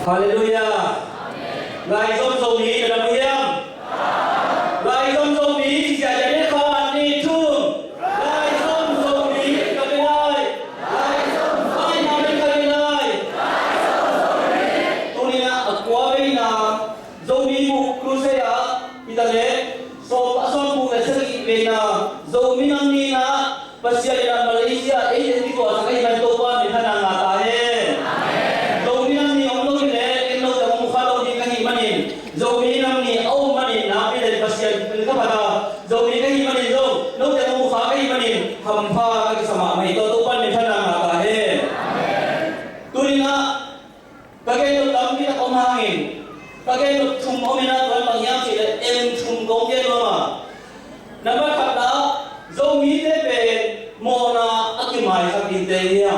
Hallelujah. Ngài dông dầu ní là đồng hiểm. Ngài dông dầu ní chỉ sẽ đến khó ăn đi thương. Ngài dông dầu ní cả bên ai. Ngài dông ai nào bên cả bên ai. Tôi nè ở quá bên nào dầu ní bục cru xe á. Thì ta lẽ so son bục là sẽ bị bên nào dầu ní năng ní na. Pasya ina Malaysia ấy thì có sang cái bên tô quan để thân hàng ngã tahe. Dầu ní năng ní ông nói lẽ cái nô tầm mukha đâu đi cái manin. Dầu ní năng ní ông manin na bên đây pasya bên các bạn dầu ní cái manin dầu nô tầm mukha cái manin hầm pha cái sama mai tô quan để thân hàng ngã tahe. Tôi na cái nô tầm kita ông hangin. Cái nô thum ông na tuan bang yang chỉ là em thum công cái mà. Nampak tak dah dầu ní thế về mồ na akimai sa kinteya.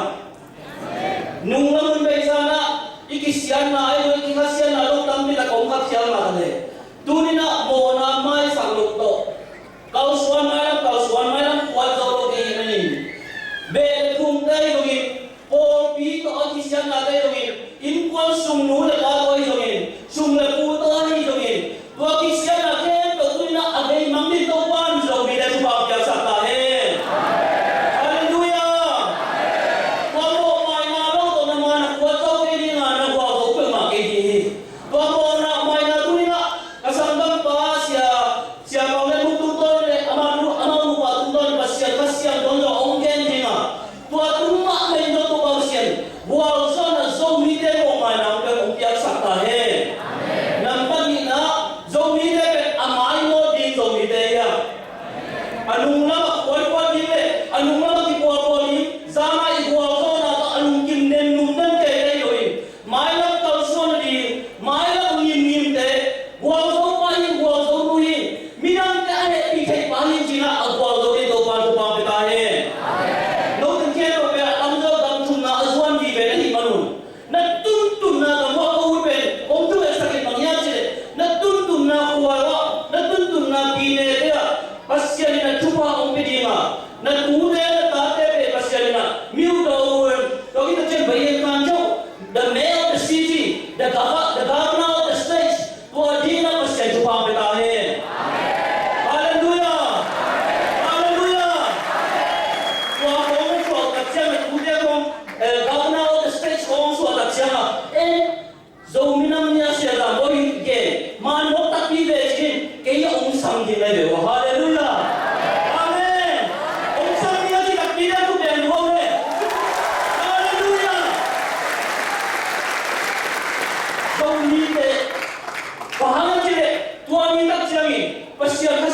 Nung naman ba isa na ikisiyan na ay ikisiyan na lok tambi na kong kaksyan na tali. Tuni na mo na may saglok to. Kausuan may lang kuwan sa lok iimanin. Bele kung tayo dungin, o pito ang kisyan na tayo dungin, inkuan sumnu na kato ay dungin, sumna puto ay dungin. Tuwa kisyan na kento, tuni na agay mangin to kwan sa lok bida subakya sa tahin. Pasal